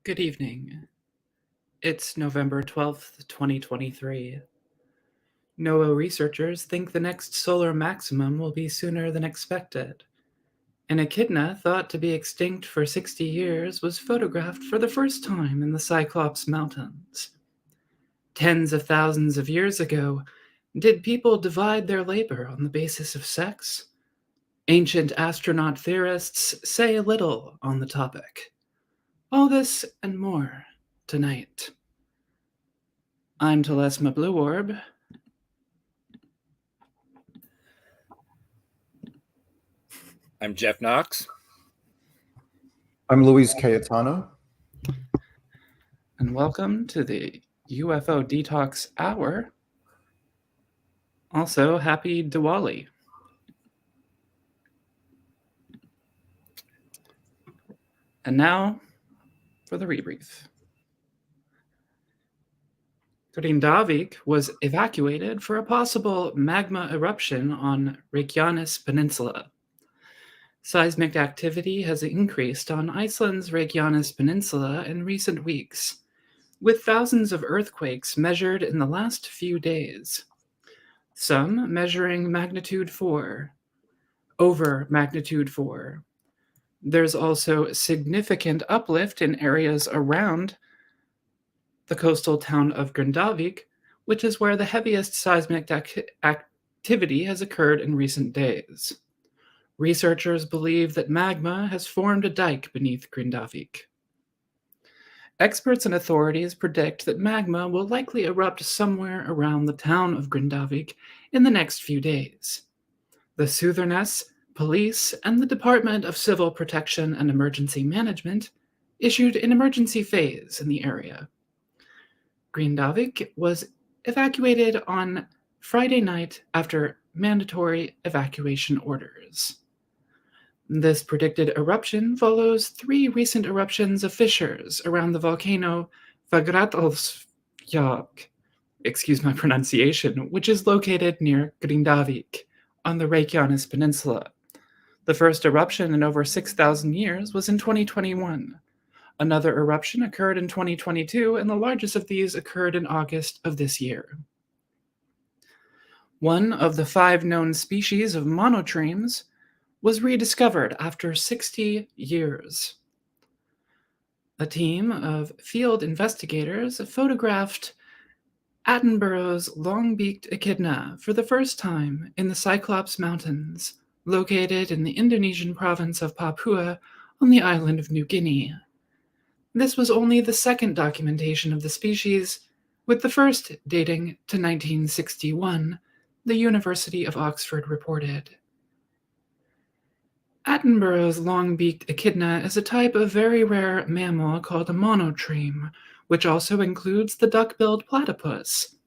Good evening. It's November 12th, 2023. NOAA researchers think the next solar maximum will be sooner than expected. An echidna thought to be extinct for 60 years was photographed for the first time in the Cyclops Mountains. Tens of thousands of years ago, did people divide their labor on the basis of sex? Ancient astronaut theorists say little on the topic. All this and more tonight. I'm Telesma Blue Orb. I'm Jeff Knox. I'm Luis Cayetano. And welcome to the UFO Detox Hour. Also, happy Diwali. And now for the rebrief. Grindavik was evacuated for a possible magma eruption on Reykjanes Peninsula. Seismic activity has increased on Iceland's Reykjanes Peninsula in recent weeks, with thousands of earthquakes measured in the last few days. Some measuring magnitude 4, over magnitude 4. There's also significant uplift in areas around the coastal town of Grindavik, which is where the heaviest seismic activity has occurred in recent days. Researchers believe that magma has formed a dike beneath Grindavik. Experts and authorities predict that magma will likely erupt somewhere around the town of Grindavik in the next few days. The Sutherness Police and the Department of Civil Protection and Emergency Management issued an emergency phase in the area. Grindavik was evacuated on Friday night after mandatory evacuation orders. This predicted eruption follows 3 recent eruptions of fissures around the volcano Fagradalsfjall, excuse my pronunciation, which is located near Grindavik on the Reykjanes Peninsula. The first eruption in over 6,000 years was in 2021. Another eruption occurred in 2022, and the largest of these occurred in August of this year. One of the 5 known species of monotremes was rediscovered after 60 years. A team of field investigators photographed Attenborough's long-beaked echidna for the first time in the Cyclops Mountains, located in the Indonesian province of Papua on the island of New Guinea. This was only the second documentation of the species, with the first dating to 1961, the University of Oxford reported. Attenborough's long-beaked echidna is a type of very rare mammal called a monotreme, which also includes the duck-billed platypus.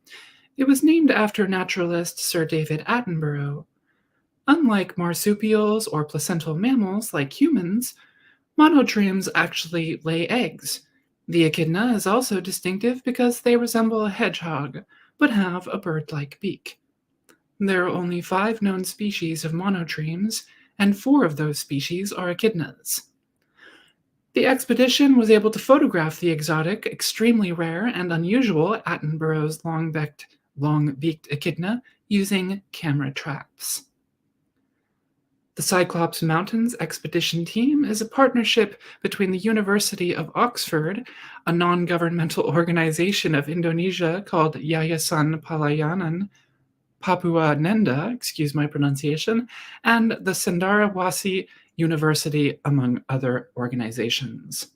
It was named after naturalist Sir David Attenborough. Unlike marsupials or placental mammals like humans, monotremes actually lay eggs. The echidna is also distinctive because they resemble a hedgehog, but have a bird-like beak. There are only 5 known species of monotremes, and 4 of those species are echidnas. The expedition was able to photograph the exotic, extremely rare, and unusual Attenborough's long-beaked echidna using camera traps. The Cyclops Mountains Expedition Team is a partnership between the University of Oxford, a non-governmental organization of Indonesia called Yayasan Pelayanan Papua Nenda, excuse my pronunciation, and the Cenderawasih University, among other organizations.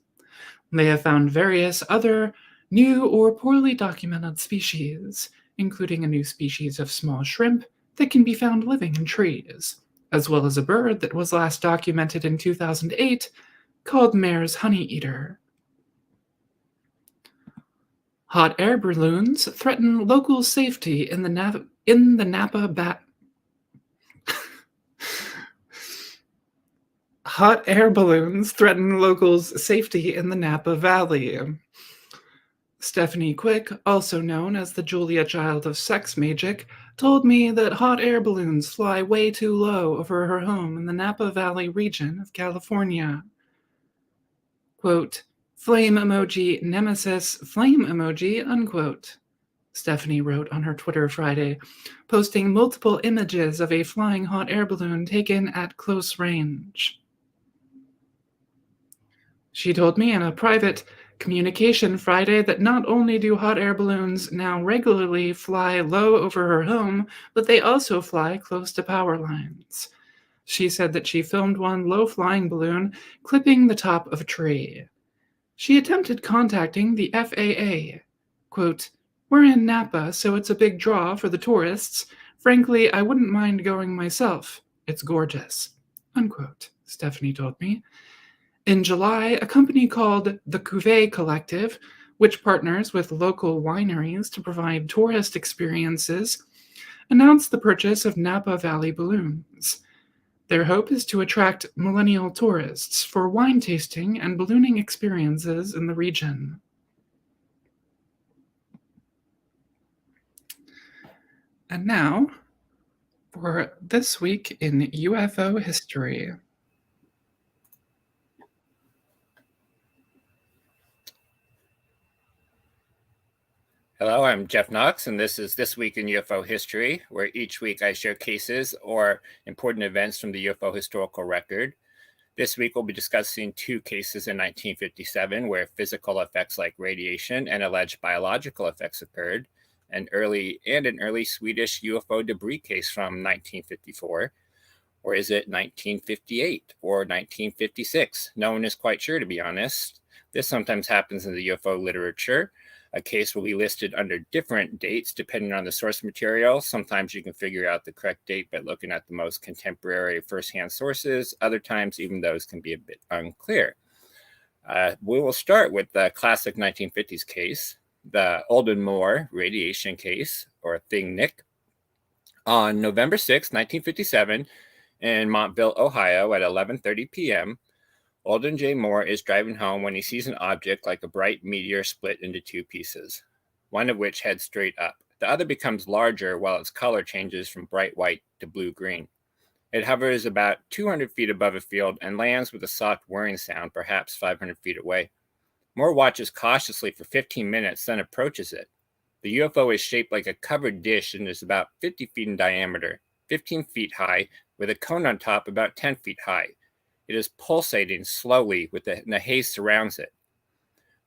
They have found various other new or poorly documented species, including a new species of small shrimp that can be found living in trees, as well as a bird that was last documented in 2008 called Mare's honeyeater. Hot air balloons threaten local safety in the Napa Hot air balloons threaten locals' safety in the Napa Valley. Stephanie Quick, also known as the Julia Child of Sex Magic, told me that hot air balloons fly way too low over her home in the Napa Valley region of California. Quote, Flame emoji, nemesis, flame emoji, unquote. Stephanie wrote on her Twitter Friday, posting multiple images of a flying hot air balloon taken at close range. She told me in a private communication Friday that not only do hot air balloons now regularly fly low over her home, but they also fly close to power lines. She said that she filmed one low-flying balloon clipping the top of a tree. She attempted contacting the FAA. Quote, "We're in Napa, so it's a big draw for the tourists. Frankly, I wouldn't mind going myself. It's gorgeous." Unquote, Stephanie told me. In July, a company called the Cuvée Collective, which partners with local wineries to provide tourist experiences, announced the purchase of Napa Valley balloons. Their hope is to attract millennial tourists for wine tasting and ballooning experiences in the region. And now, for This Week in UFO History. Hello, I'm Jeff Knox, and this is This Week in UFO History, where each week I share cases or important events from the UFO historical record. This week we'll be discussing two cases in 1957 where physical effects like radiation and alleged biological effects occurred, an early Swedish UFO debris case from 1954, or is it 1958 or 1956? No one is quite sure, to be honest. This sometimes happens in the UFO literature. A case will be listed under different dates depending on the source material. Sometimes you can figure out the correct date by looking at the most contemporary first-hand sources. Other times, even those can be a bit unclear. We will start with the classic 1950s case, the Alden Moore radiation case, or Thing Nick. On November 6, 1957, in Montville, Ohio, at 11:30 p.m., Alden J. Moore is driving home when he sees an object like a bright meteor split into two pieces, one of which heads straight up. The other becomes larger while its color changes from bright white to blue-green. It hovers about 200 feet above a field and lands with a soft whirring sound, perhaps 500 feet away. Moore watches cautiously for 15 minutes, then approaches it. The UFO is shaped like a covered dish and is about 50 feet in diameter, 15 feet high, with a cone on top about 10 feet high. It is pulsating slowly and the haze surrounds it.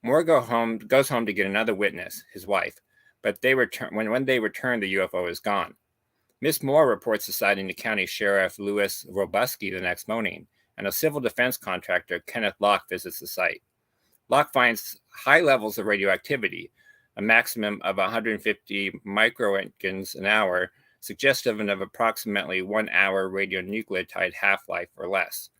Moore goes home to get another witness, his wife, but when they return, the UFO is gone. Miss Moore reports the sighting to County Sheriff Louis Robuski the next morning, and a civil defense contractor, Kenneth Locke, visits the site. Locke finds high levels of radioactivity, a maximum of 150 microengens an hour, suggestive of approximately 1 hour radionucleotide half-life or less.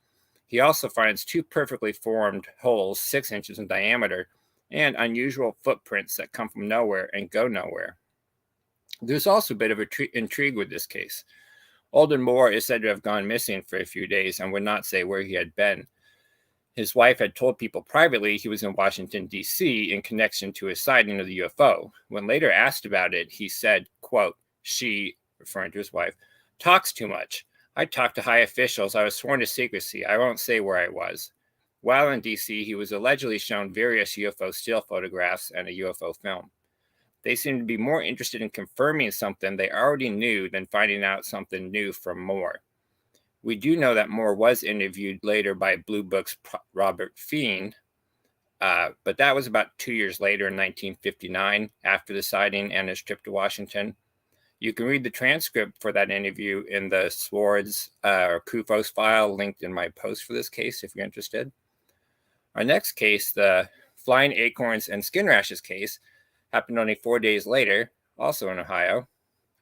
He also finds two perfectly formed holes 6 inches in diameter and unusual footprints that come from nowhere and go nowhere. There's also a bit of intrigue with this case. Alden Moore is said to have gone missing for a few days and would not say where he had been. His wife had told people privately he was in Washington, D.C. in connection to his sighting of the UFO. When later asked about it, he said, quote, "She," referring to his wife, "talks too much. I talked to high officials. I was sworn to secrecy. I won't say where I was." While in D.C., he was allegedly shown various UFO still photographs and a UFO film. They seemed to be more interested in confirming something they already knew than finding out something new from Moore. We do know that Moore was interviewed later by Blue Book's Robert Feen, but that was about 2 years later in 1959, after the sighting and his trip to Washington. You can read the transcript for that interview in the Swords or Kufos file linked in my post for this case if you're interested. Our next case, the Flying Acorns and Skin Rashes case, happened only 4 days later, also in Ohio.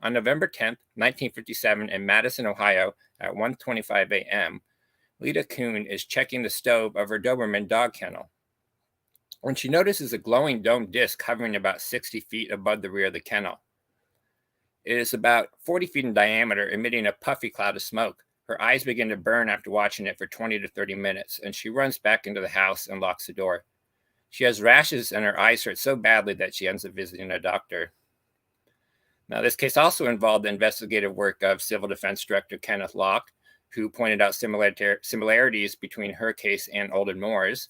On November 10th, 1957, in Madison, Ohio, at 1:25 a.m., Lita Kuhn is checking the stove of her Doberman dog kennel when she notices a glowing dome disc hovering about 60 feet above the rear of the kennel. It is about 40 feet in diameter, emitting a puffy cloud of smoke. Her eyes begin to burn after watching it for 20 to 30 minutes, and she runs back into the house and locks the door. She has rashes and her eyes hurt so badly that she ends up visiting a doctor. Now, this case also involved the investigative work of Civil Defense Director Kenneth Locke, who pointed out similarities between her case and Alden Moore's.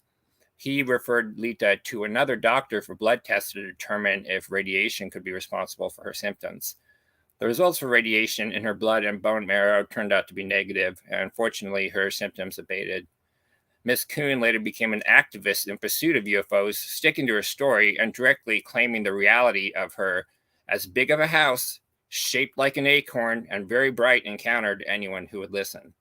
He referred Lita to another doctor for blood tests to determine if radiation could be responsible for her symptoms. The results for radiation in her blood and bone marrow turned out to be negative, and unfortunately, her symptoms abated. Ms. Kuhn later became an activist in pursuit of UFOs, sticking to her story and directly claiming the reality of her as big of a house, shaped like an acorn, and very bright encounter to anyone who would listen.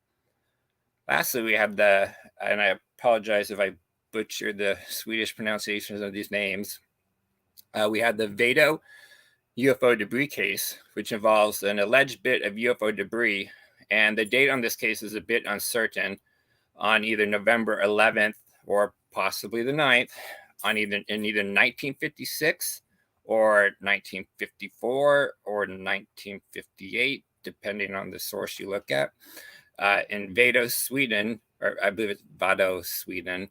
Lastly, we have and I apologize if I butchered the Swedish pronunciations of these names, we had the Vado UFO debris case, which involves an alleged bit of UFO debris, and the date on this case is a bit uncertain, on either November 11th or possibly the 9th, in either 1956 or 1954 or 1958, depending on the source you look at. In Vado, Sweden, or I believe it's Vado, Sweden,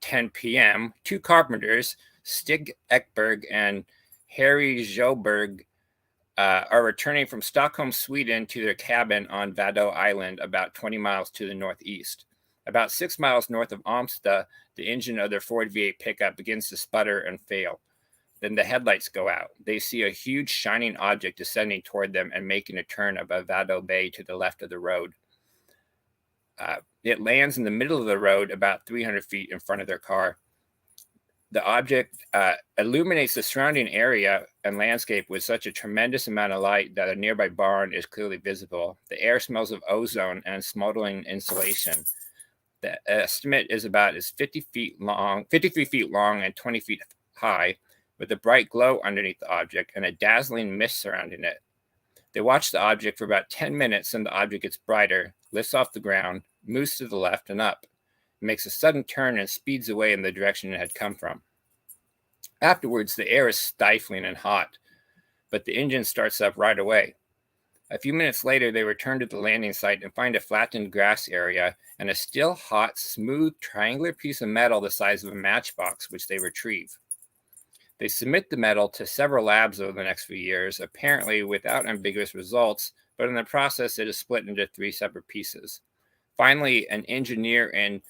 10 p.m., two carpenters, Stig Ekberg and Harry Sjöberg, are returning from Stockholm, Sweden to their cabin on Vado Island, about 20 miles to the northeast. About 6 miles north of Amsterdam, the engine of their Ford V8 pickup begins to sputter and fail. Then the headlights go out. They see a huge shining object descending toward them and making a turn above Vado Bay to the left of the road. It lands in the middle of the road about 300 feet in front of their car. The object illuminates the surrounding area and landscape with such a tremendous amount of light that a nearby barn is clearly visible. The air smells of ozone and smoldering insulation. The estimate is about 53 feet long and 20 feet high, with a bright glow underneath the object and a dazzling mist surrounding it. They watch the object for about 10 minutes, and the object gets brighter, lifts off the ground, moves to the left and up, makes a sudden turn and speeds away in the direction it had come from. Afterwards, the air is stifling and hot, but the engine starts up right away. A few minutes later, they return to the landing site and find a flattened grass area and a still hot, smooth, triangular piece of metal the size of a matchbox, which they retrieve. They submit the metal to several labs over the next few years, apparently without ambiguous results, but in the process, it is split into 3 separate pieces. Finally, an engineer in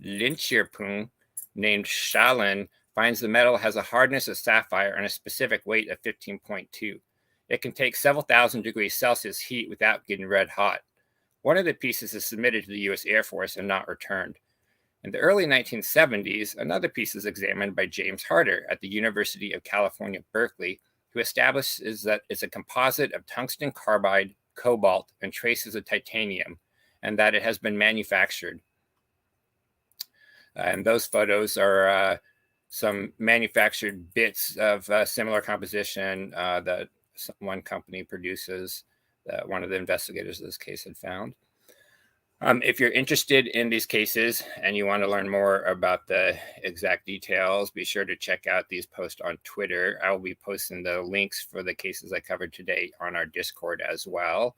Linköping named Schallen finds the metal has a hardness of sapphire and a specific weight of 15.2. It can take several thousand degrees Celsius heat without getting red hot. One of the pieces is submitted to the U.S. Air Force and not returned. In the early 1970s, another piece is examined by James Harder at the University of California, Berkeley, who establishes that it's a composite of tungsten carbide, cobalt, and traces of titanium, and that it has been manufactured. And those photos are some manufactured bits of similar composition that one company produces, that one of the investigators of this case had found. If you're interested in these cases and you want to learn more about the exact details, be sure to check out these posts on Twitter. I will be posting the links for the cases I covered today on our Discord as well.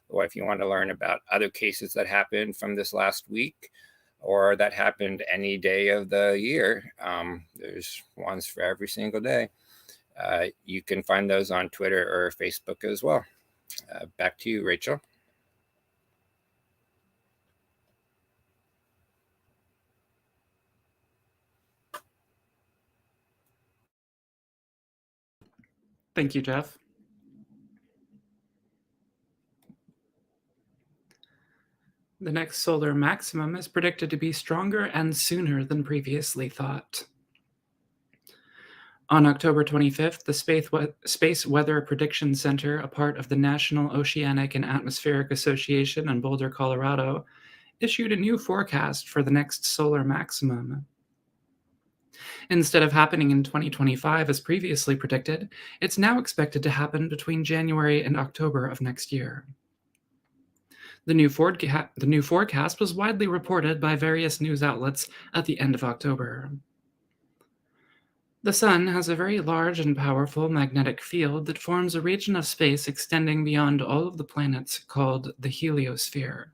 Or if you want to learn about other cases that happened from this last week or that happened any day of the year, there's ones for every single day. You can find those on Twitter or Facebook as well. Back to you, Rachel. Thank you, Jeff. The next solar maximum is predicted to be stronger and sooner than previously thought. On October 25th, the Space Weather Prediction Center, a part of the National Oceanic and Atmospheric Association in Boulder, Colorado, issued a new forecast for the next solar maximum. Instead of happening in 2025 as previously predicted, it's now expected to happen between January and October of next year. The new forecast was widely reported by various news outlets at the end of October. The Sun has a very large and powerful magnetic field that forms a region of space extending beyond all of the planets called the heliosphere.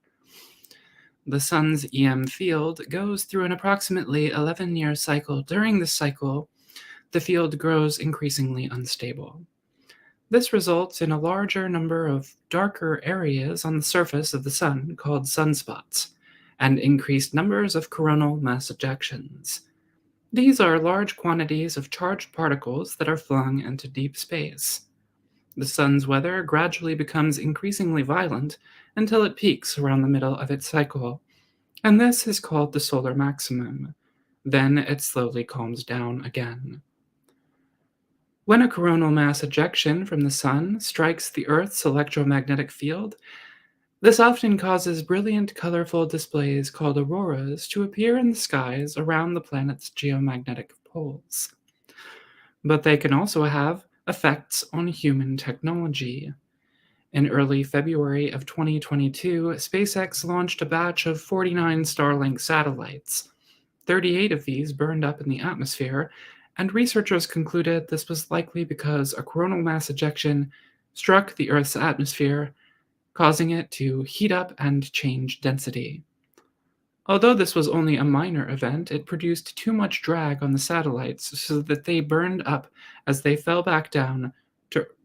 The Sun's EM field goes through an approximately 11-year cycle. During this cycle, the field grows increasingly unstable. This results in a larger number of darker areas on the surface of the Sun called sunspots, and increased numbers of coronal mass ejections. These are large quantities of charged particles that are flung into deep space. The sun's weather gradually becomes increasingly violent until it peaks around the middle of its cycle, and this is called the solar maximum. Then it slowly calms down again. When a coronal mass ejection from the sun strikes the Earth's electromagnetic field, this often causes brilliant, colorful displays called auroras to appear in the skies around the planet's geomagnetic poles. But they can also have effects on human technology. In early February of 2022, SpaceX launched a batch of 49 Starlink satellites. 38 of these burned up in the atmosphere, and researchers concluded this was likely because a coronal mass ejection struck the Earth's atmosphere, causing it to heat up and change density. Although this was only a minor event, it produced too much drag on the satellites so that they burned up as they fell back down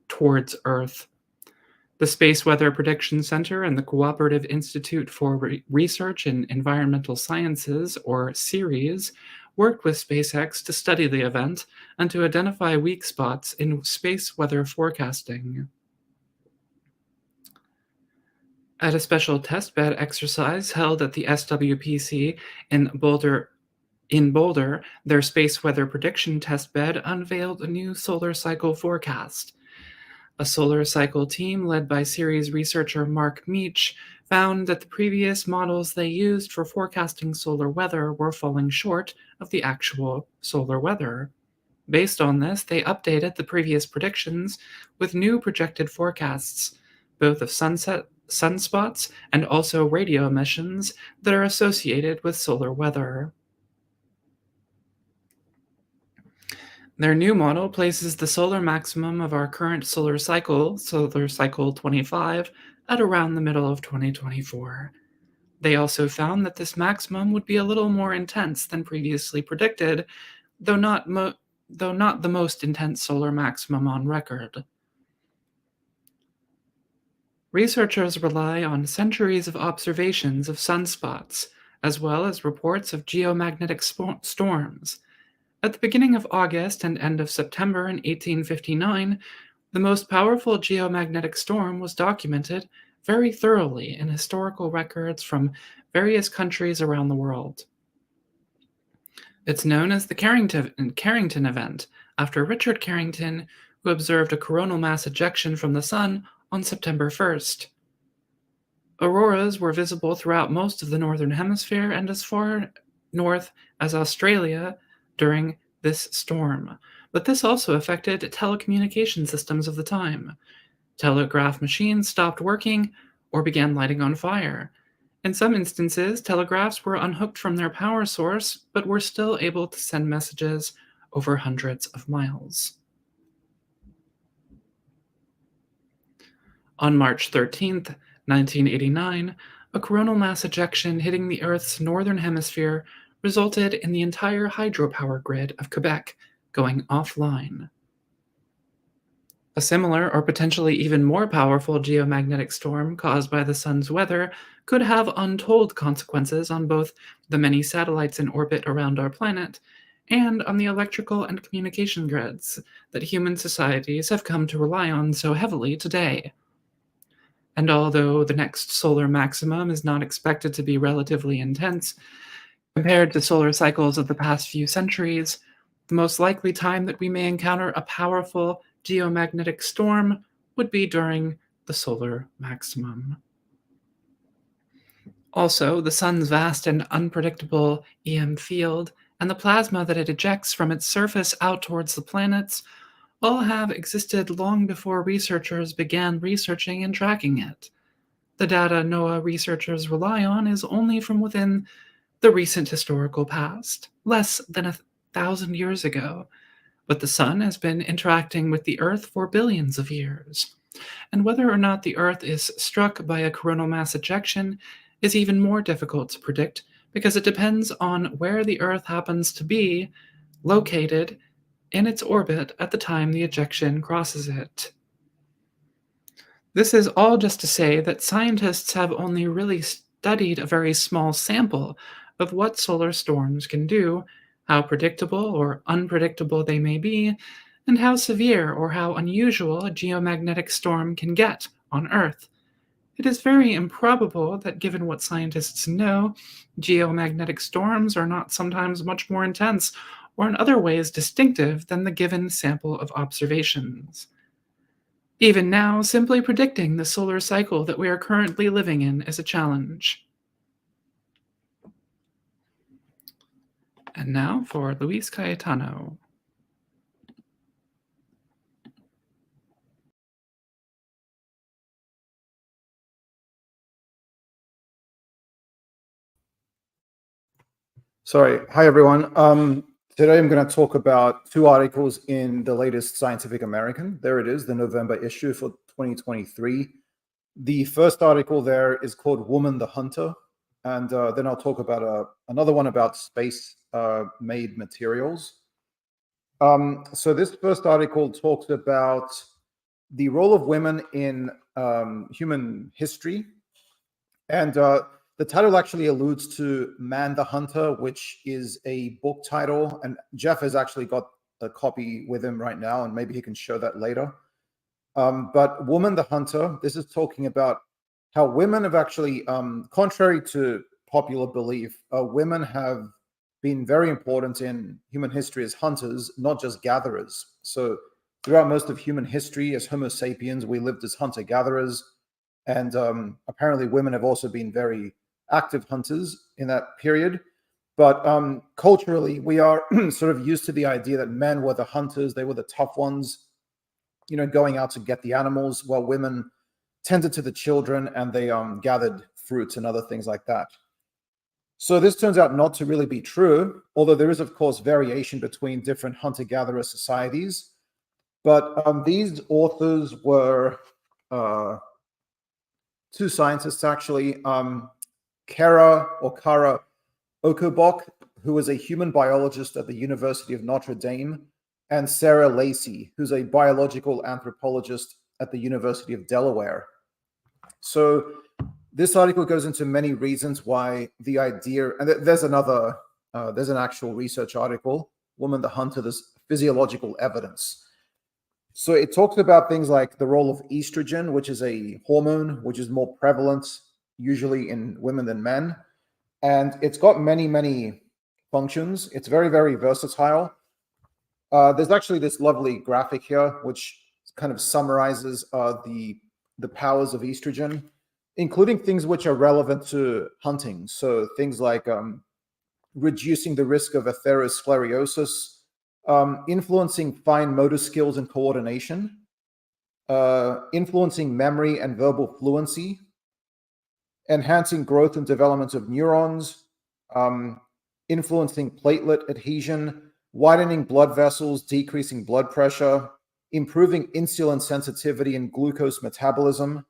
towards Earth. The Space Weather Prediction Center and the Cooperative Institute for Research in Environmental Sciences, or CERES, worked with SpaceX to study the event and to identify weak spots in space weather forecasting. At a special testbed exercise held at the SWPC in Boulder, their space weather prediction testbed unveiled a new solar cycle forecast. A solar cycle team led by CERES researcher Mark Meach found that the previous models they used for forecasting solar weather were falling short of the actual solar weather. Based on this, they updated the previous predictions with new projected forecasts, both of sunspots and also radio emissions that are associated with solar weather. Their new model places the solar maximum of our current solar cycle 25, at around the middle of 2024. They also found that this maximum would be a little more intense than previously predicted, though not the most intense solar maximum on record. Researchers rely on centuries of observations of sunspots, as well as reports of geomagnetic storms. At the beginning of August and end of September in 1859, the most powerful geomagnetic storm was documented very thoroughly in historical records from various countries around the world. It's known as the Carrington event, after Richard Carrington, who observed a coronal mass ejection from the sun on September 1st. Auroras were visible throughout most of the northern hemisphere and as far north as Australia during this storm, but this also affected telecommunication systems of the time. Telegraph machines stopped working or began lighting on fire. In some instances, telegraphs were unhooked from their power source, but were still able to send messages over hundreds of miles. On March 13th, 1989, a coronal mass ejection hitting the Earth's northern hemisphere resulted in the entire hydropower grid of Quebec going offline. A similar or potentially even more powerful geomagnetic storm caused by the sun's weather could have untold consequences on both the many satellites in orbit around our planet and on the electrical and communication grids that human societies have come to rely on so heavily today. And although the next solar maximum is not expected to be relatively intense, compared to solar cycles of the past few centuries, the most likely time that we may encounter a powerful geomagnetic storm would be during the solar maximum. Also, the sun's vast and unpredictable EM field and the plasma that it ejects from its surface out towards the planets all have existed long before researchers began researching and tracking it. The data NOAA researchers rely on is only from within the recent historical past, less than 1,000 years ago, but the sun has been interacting with the Earth for billions of years. And whether or not the Earth is struck by a coronal mass ejection is even more difficult to predict because it depends on where the Earth happens to be located in its orbit at the time the ejection crosses it. This is all just to say that scientists have only really studied a very small sample of what solar storms can do how predictable or unpredictable they may be, and how severe or how unusual a geomagnetic storm can get on Earth. It is very improbable that, given what scientists know, geomagnetic storms are not sometimes much more intense or in other ways distinctive than the given sample of observations. Even now, simply predicting the solar cycle that we are currently living in is a challenge. And now for Luis Cayetano. Sorry. Hi, everyone. Today I'm going to talk about two articles in the latest Scientific American. There it is, the November issue for 2023. The first article there is called Woman the Hunter. And then I'll talk about another one about space-made materials. So this first article talks about the role of women in human history. And the title actually alludes to Man the Hunter, which is a book title. And Jeff has actually got a copy with him right now, and maybe he can show that later. But Woman the Hunter, this is talking about how women have actually, contrary to popular belief, women have been very important in human history as hunters, not just gatherers. So throughout most of human history, as Homo sapiens, we lived as hunter-gatherers. And apparently women have also been very active hunters in that period. But culturally, we are sort of used to the idea that men were the hunters, they were the tough ones, going out to get the animals, while women tended to the children and they gathered fruits and other things like that. So this turns out not to really be true, although there is, of course, variation between different hunter-gatherer societies. But these authors were two scientists, actually, Kara Okobok, who is a human biologist at the University of Notre Dame, and Sarah Lacey, who's a biological anthropologist at the University of Delaware. So this article goes into many reasons why the idea, and there's an actual research article, Woman the Hunter, there's physiological evidence. So it talks about things like the role of estrogen, which is a hormone, which is more prevalent usually in women than men. And it's got many, many functions. It's very, very versatile. There's actually this lovely graphic here, which kind of summarizes the powers of estrogen, including things which are relevant to hunting. So things like reducing the risk of atherosclerosis, influencing fine motor skills and coordination, influencing memory and verbal fluency, enhancing growth and development of neurons, influencing platelet adhesion, widening blood vessels, decreasing blood pressure, improving insulin sensitivity and glucose metabolism,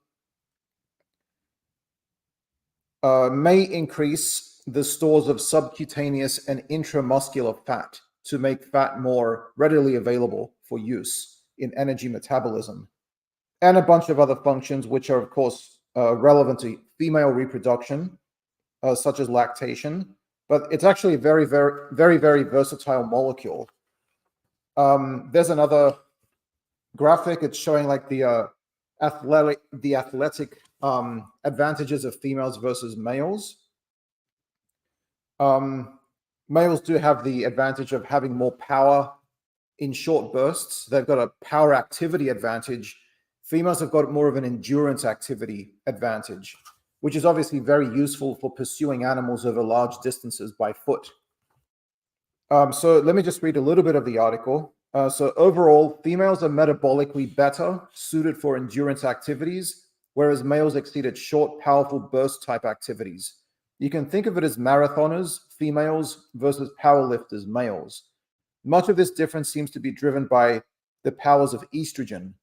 may increase the stores of subcutaneous and intramuscular fat to make fat more readily available for use in energy metabolism, and a bunch of other functions which are, of course, relevant to female reproduction, such as lactation. But it's actually a very, very, very, very versatile molecule. There's another graphic. It's showing like the athletic advantages of females versus males. Males do have the advantage of having more power in short bursts. They've got a power activity advantage. Females have got more of an endurance activity advantage, which is obviously very useful for pursuing animals over large distances by foot. So let me just read a little bit of the article. So overall, females are metabolically better suited for endurance activities, whereas males exceed at short, powerful burst type activities. You can think of it as marathoners, females, versus powerlifters, males. Much of this difference seems to be driven by the powers of estrogen.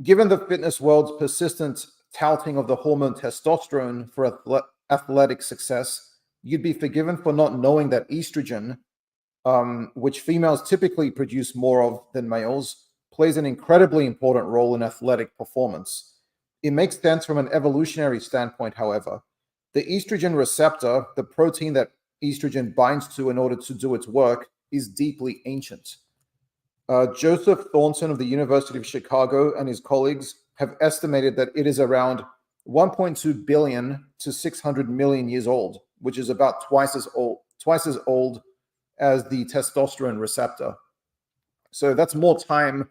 Given the fitness world's persistent touting of the hormone testosterone for athletic success, you'd be forgiven for not knowing that estrogen, which females typically produce more of than males, plays an incredibly important role in athletic performance. It makes sense from an evolutionary standpoint, however. The estrogen receptor, the protein that estrogen binds to in order to do its work is deeply ancient. Joseph Thornton of the University of Chicago and his colleagues have estimated that it is around 1.2 billion to 600 million years old, which is about twice as old as the testosterone receptor. So that's more time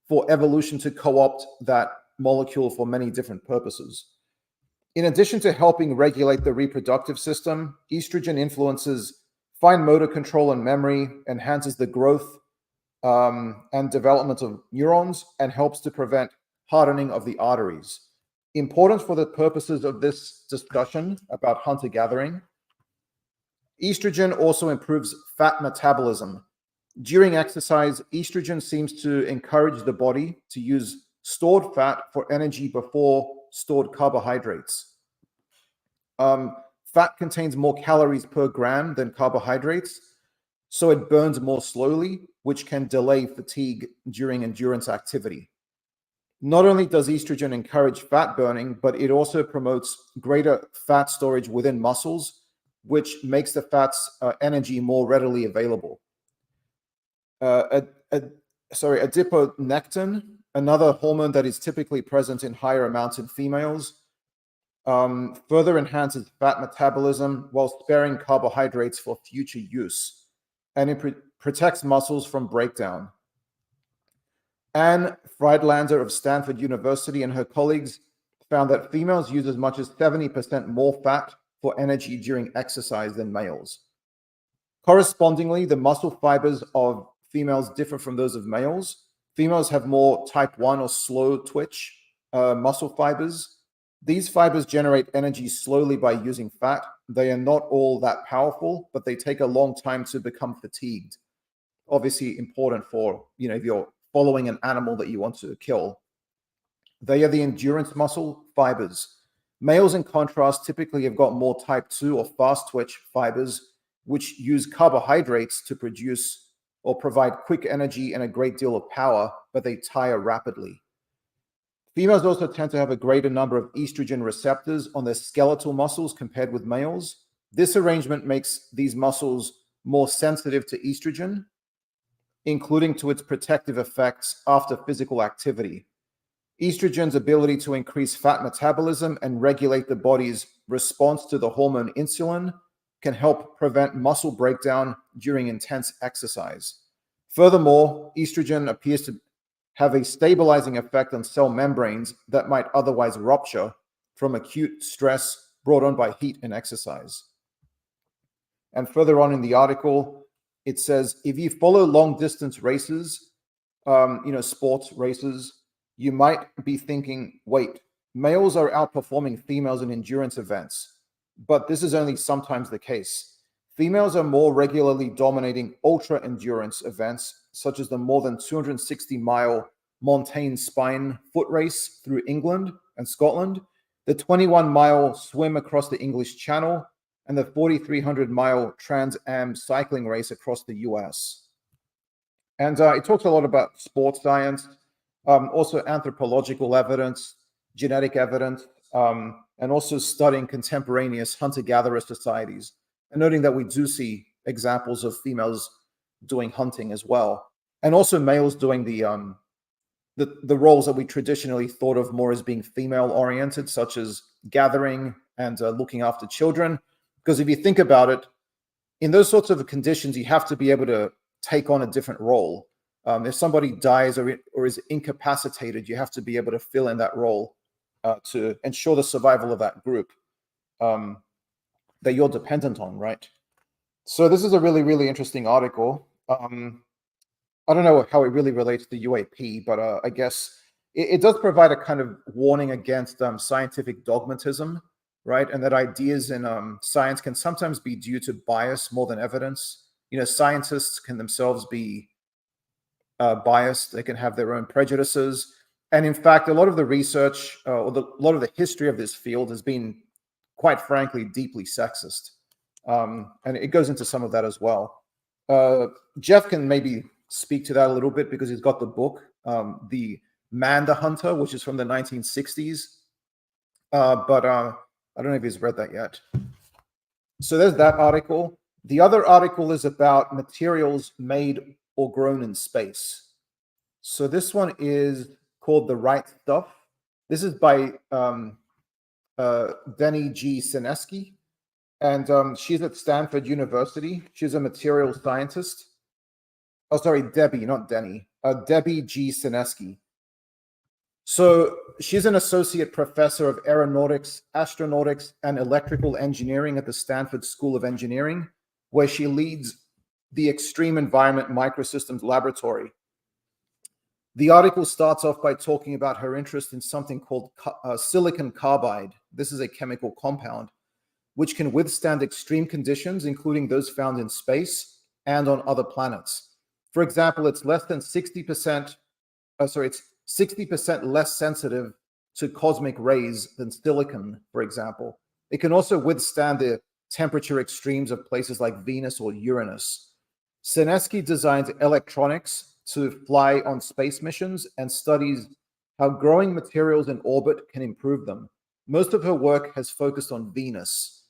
for evolution to co-opt that molecule for many different purposes. In addition to helping regulate the reproductive system, estrogen influences fine motor control and memory, enhances the growth and development of neurons, and helps to prevent hardening of the arteries. Important for the purposes of this discussion about hunter-gathering, estrogen also improves fat metabolism. During exercise, estrogen seems to encourage the body to use stored fat for energy before stored carbohydrates. Fat contains more calories per gram than carbohydrates, so it burns more slowly, which can delay fatigue during endurance activity. Not only does estrogen encourage fat burning, but it also promotes greater fat storage within muscles, which makes the fat's energy more readily available. Adiponectin, another hormone that is typically present in higher amounts in females, further enhances fat metabolism while sparing carbohydrates for future use, and it protects muscles from breakdown. Anne Friedlander of Stanford University and her colleagues found that females use as much as 70% more fat for energy during exercise than males. Correspondingly, the muscle fibers of females differ from those of males. Females have more type 1 or slow twitch muscle fibers. These fibers generate energy slowly by using fat. They are not all that powerful, but they take a long time to become fatigued. Obviously important for, if you're following an animal that you want to kill. They are the endurance muscle fibers. Males, in contrast, typically have got more type 2 or fast twitch fibers, which use carbohydrates to produce or provide quick energy and a great deal of power, but they tire rapidly. Females also tend to have a greater number of estrogen receptors on their skeletal muscles compared with males. This arrangement makes these muscles more sensitive to estrogen, including to its protective effects after physical activity. Estrogen's ability to increase fat metabolism and regulate the body's response to the hormone insulin can help prevent muscle breakdown during intense exercise. Furthermore, estrogen appears to have a stabilizing effect on cell membranes that might otherwise rupture from acute stress brought on by heat and exercise. And further on in the article, it says, if you follow long distance races, sports races, you might be thinking, wait, males are outperforming females in endurance events, but this is only sometimes the case. Females are more regularly dominating ultra endurance events, such as the more than 260-mile Montane Spine foot race through England and Scotland, the 21-mile swim across the English Channel, and the 4,300-mile Trans Am cycling race across the US. And it talks a lot about sports science, also anthropological evidence, genetic evidence, and also studying contemporaneous hunter-gatherer societies, and noting that we do see examples of females doing hunting as well, and also males doing the roles that we traditionally thought of more as being female-oriented, such as gathering and looking after children. Because if you think about it, in those sorts of conditions, you have to be able to take on a different role. If somebody dies or is incapacitated, you have to be able to fill in that role to ensure the survival of that group that you're dependent on, right? So this is a really, really interesting article. I don't know how it really relates to UAP, but I guess it does provide a kind of warning against scientific dogmatism, right? And that ideas in science can sometimes be due to bias more than evidence. Scientists can themselves be biased. They can have their own prejudices. And in fact, a lot of the research a lot of the history of this field has been, quite frankly, deeply sexist. And it goes into some of that as well. Jeff can maybe speak to that a little bit because he's got the book, The Man the Hunter, which is from the 1960s. But I don't know if he's read that yet. So there's that article. The other article is about materials made or grown in space. So this one is called The Right Stuff. This is by Denny G. Sineski, and she's at Stanford University. She's a material scientist. Oh, sorry, Debbie, not Denny. Debbie G. Sineski. So she's an associate professor of aeronautics, astronautics, and electrical engineering at the Stanford School of Engineering, where she leads the Extreme Environment Microsystems Laboratory. The article starts off by talking about her interest in something called silicon carbide. This is a chemical compound which can withstand extreme conditions, including those found in space and on other planets. For example, it's less than 60%, it's 60% less sensitive to cosmic rays than silicon, for example. It can also withstand the temperature extremes of places like Venus or Uranus. Sineski designs electronics to fly on space missions and studies how growing materials in orbit can improve them. Most of her work has focused on Venus.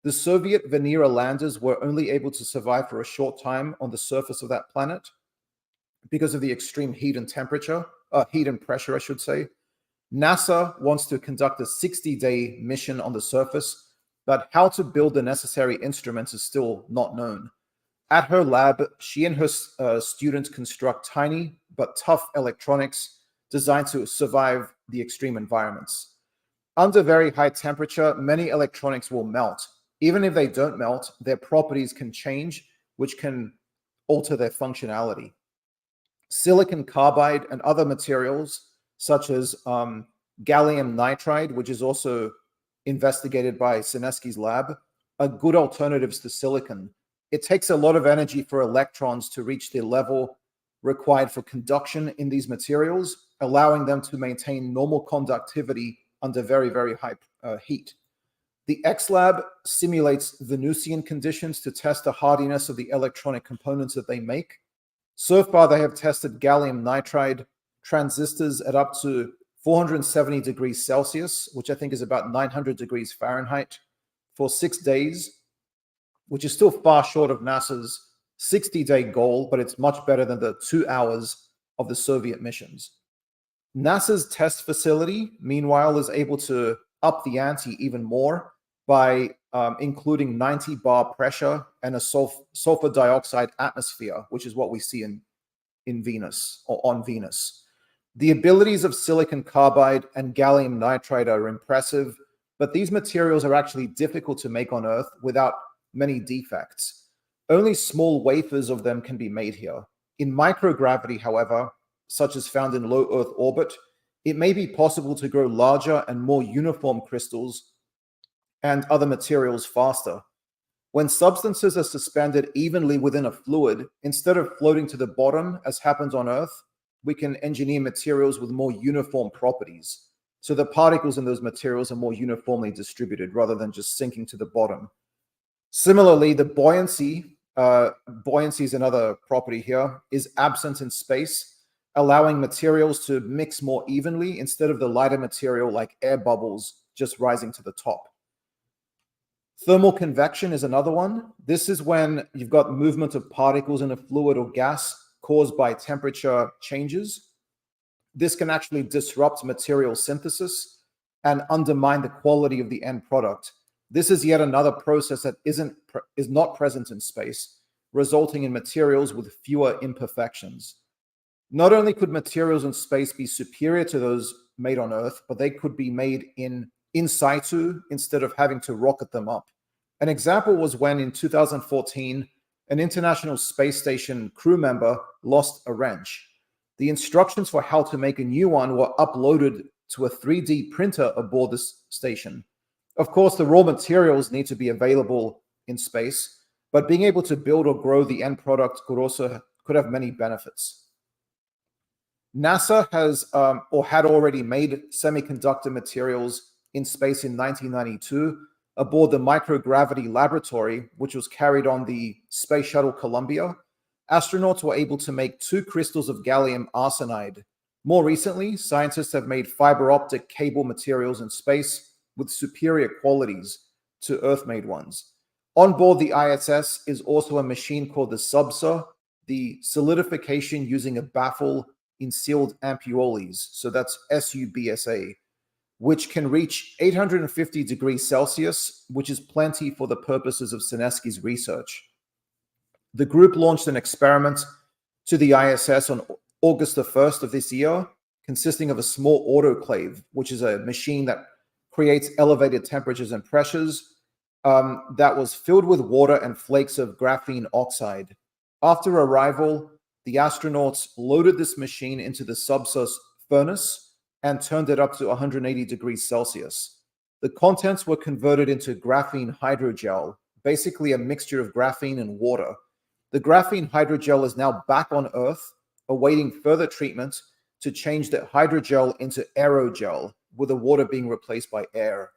The Soviet Venera landers were only able to survive for a short time on the surface of that planet because of the extreme heat and pressure, I should say. NASA wants to conduct a 60-day mission on the surface, but how to build the necessary instruments is still not known. At her lab, she and her students construct tiny but tough electronics designed to survive the extreme environments. Under very high temperature, many electronics will melt. Even if they don't melt, their properties can change, which can alter their functionality. Silicon carbide and other materials, such as gallium nitride, which is also investigated by Sineski's lab, are good alternatives to silicon. It takes a lot of energy for electrons to reach the level required for conduction in these materials, allowing them to maintain normal conductivity under very, very high heat. The X-Lab simulates Venusian conditions to test the hardiness of the electronic components that they make. So far, they have tested gallium nitride transistors at up to 470 degrees Celsius, which I think is about 900 degrees Fahrenheit, for 6 days, which is still far short of NASA's 60-day goal, but it's much better than the 2 hours of the Soviet missions. NASA's test facility, meanwhile, is able to up the ante even more by including 90 bar pressure and a sulfur dioxide atmosphere, which is what we see in Venus or on Venus. The abilities of silicon carbide and gallium nitride are impressive, but these materials are actually difficult to make on Earth without many defects. Only small wafers of them can be made here. In microgravity, however, such as found in low Earth orbit, it may be possible to grow larger and more uniform crystals and other materials faster. When substances are suspended evenly within a fluid, instead of floating to the bottom, as happens on Earth, we can engineer materials with more uniform properties. So the particles in those materials are more uniformly distributed rather than just sinking to the bottom. Similarly, the buoyancy is another property here, is absent in space, allowing materials to mix more evenly instead of the lighter material like air bubbles just rising to the top. Thermal convection is another one. This is when you've got movement of particles in a fluid or gas caused by temperature changes. This can actually disrupt material synthesis and undermine the quality of the end product. This is yet another process that is not present in space, resulting in materials with fewer imperfections. Not only could materials in space be superior to those made on Earth, but they could be made in situ instead of having to rocket them up. An example was when in 2014, an International Space Station crew member lost a wrench. The instructions for how to make a new one were uploaded to a 3D printer aboard this station. Of course, the raw materials need to be available in space, but being able to build or grow the end product could have many benefits. NASA has or had already made semiconductor materials in space in 1992 aboard the microgravity laboratory, which was carried on the Space Shuttle Columbia. Astronauts were able to make 2 crystals of gallium arsenide. More recently, scientists have made fiber optic cable materials in space with superior qualities to Earth-made ones. On board the ISS is also a machine called the SUBSA, the solidification using a baffle in sealed ampuoles. So that's SUBSA, which can reach 850 degrees Celsius, which is plenty for the purposes of Sineski's research. The group launched an experiment to the ISS on August the 1st of this year, consisting of a small autoclave, which is a machine that creates elevated temperatures and pressures, that was filled with water and flakes of graphene oxide. After arrival, the astronauts loaded this machine into the SUBSA furnace and turned it up to 180 degrees Celsius. The contents were converted into graphene hydrogel, basically a mixture of graphene and water. The graphene hydrogel is now back on Earth, awaiting further treatment to change the hydrogel into aerogel, with the water being replaced by air.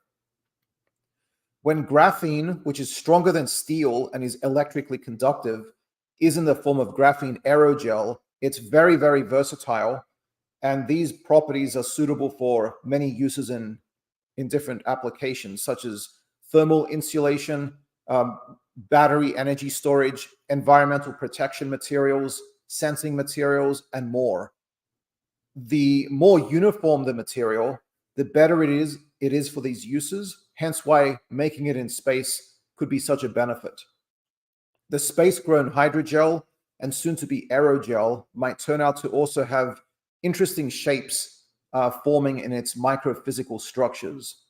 When graphene, which is stronger than steel and is electrically conductive, is in the form of graphene aerogel, it's very, very versatile, and these properties are suitable for many uses in different applications, such as thermal insulation, battery energy storage, environmental protection materials, sensing materials, and more. The more uniform the material, the better it is for these uses, hence why making it in space could be such a benefit. The space-grown hydrogel and soon-to-be aerogel might turn out to also have interesting shapes forming in its microphysical structures.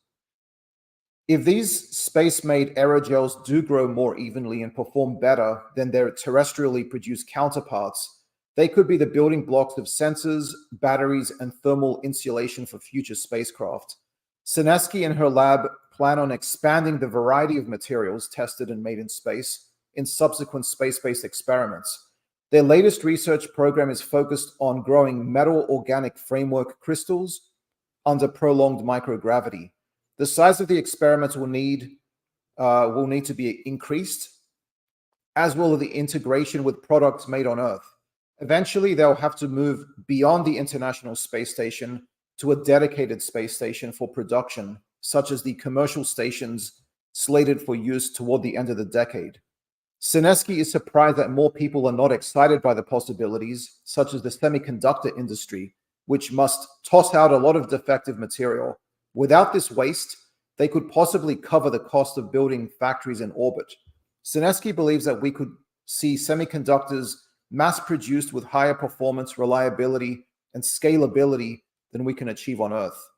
If these space-made aerogels do grow more evenly and perform better than their terrestrially produced counterparts, they could be the building blocks of sensors, batteries, and thermal insulation for future spacecraft. Sineski and her lab plan on expanding the variety of materials tested and made in space in subsequent space-based experiments. Their latest research program is focused on growing metal organic framework crystals under prolonged microgravity. The size of the experiments will need to be increased, as will the integration with products made on Earth. Eventually, they'll have to move beyond the International Space Station to a dedicated space station for production, such as the commercial stations slated for use toward the end of the decade. Sineski is surprised that more people are not excited by the possibilities, such as the semiconductor industry, which must toss out a lot of defective material. Without this waste, they could possibly cover the cost of building factories in orbit. Sineski believes that we could see semiconductors mass-produced with higher performance, reliability, and scalability than we can achieve on Earth.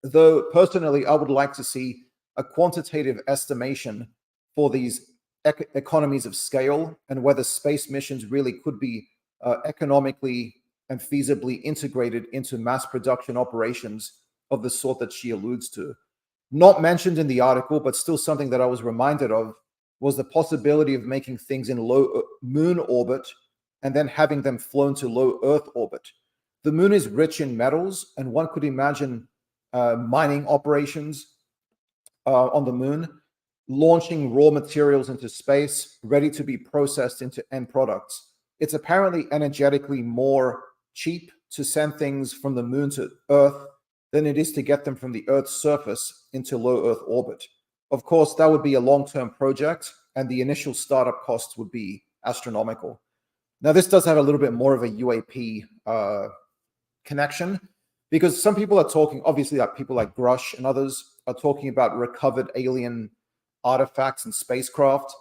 Though personally, I would like to see a quantitative estimation for these economies of scale and whether space missions really could be economically and feasibly integrated into mass production operations of the sort that she alludes to. Not mentioned in the article, but still something that I was reminded of, was the possibility of making things in low moon orbit and then having them flown to low Earth orbit. The moon is rich in metals, and one could imagine mining operations on the moon, launching raw materials into space, ready to be processed into end products. It's apparently energetically more cheap to send things from the moon to Earth than it is to get them from the Earth's surface into low Earth orbit. Of course, that would be a long-term project, and the initial startup costs would be astronomical. Now, this does have a little bit more of a UAP connection, because some people are talking, obviously, like people like Grush and others are talking about recovered alien artifacts and spacecraft.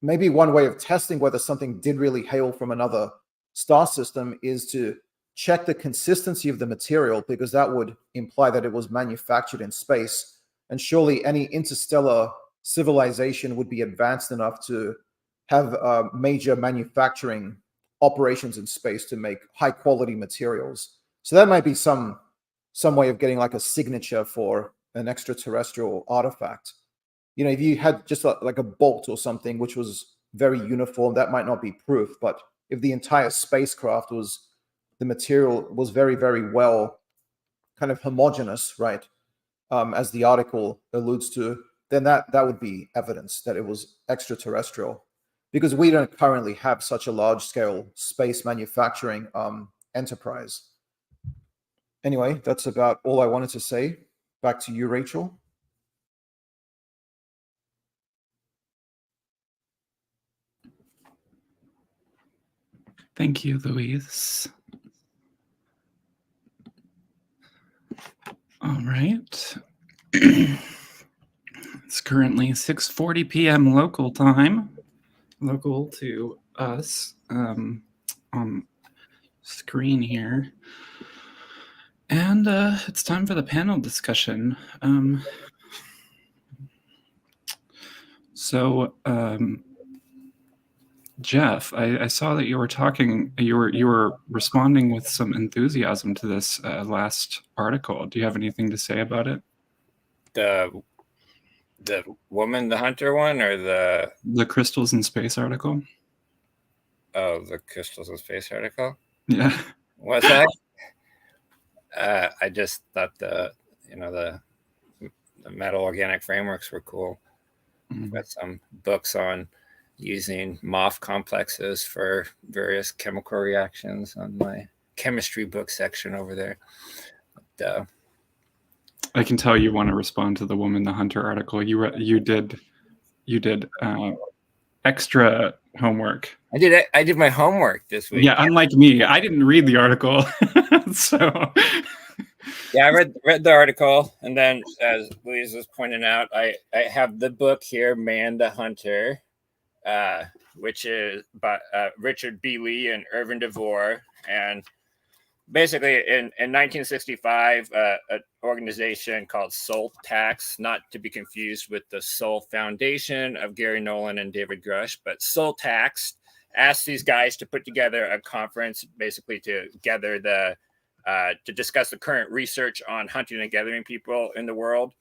Maybe one way of testing whether something did really hail from another star system is to check the consistency of the material, because that would imply that it was manufactured in space. And surely any interstellar civilization would be advanced enough to have major manufacturing operations in space to make high quality materials. So that might be some way of getting like a signature for an extraterrestrial artifact. You know, if you had just like a bolt or something which was very uniform, that might not be proof. But if the entire spacecraft was, the material was very, very well kind of homogeneous, right? As the article alludes to, then that would be evidence that it was extraterrestrial, because we don't currently have such a large-scale space manufacturing enterprise. Anyway, that's about all I wanted to say. Back to you, Rachel. Thank you, Louise. All right. It's currently 6:40 p.m. local time, local to us on screen here. And it's time for the panel discussion. Jeff, I saw that you were talking. You were responding with some enthusiasm to this last article. Do you have anything to say about it? The woman, the hunter one, or the crystals in space article? Oh, the crystals in space article. Yeah. What's that? I just thought the metal organic frameworks were cool. Mm-hmm. Got some books on using MOF complexes for various chemical reactions on my chemistry book section over there. But, I can tell you want to respond to the Woman the Hunter article. You did extra homework. I did my homework this week. Yeah, unlike me, I didn't read the article. So yeah, I read the article, and then as Louise was pointing out, I have the book here, Man the Hunter, which is by Richard B. Lee and Irvin DeVore. And basically in 1965, an organization called Soul Tax, not to be confused with the Soul Foundation of Gary Nolan and David Grush, but Soul Tax asked these guys to put together a conference, basically to gather to discuss the current research on hunting and gathering people in the world,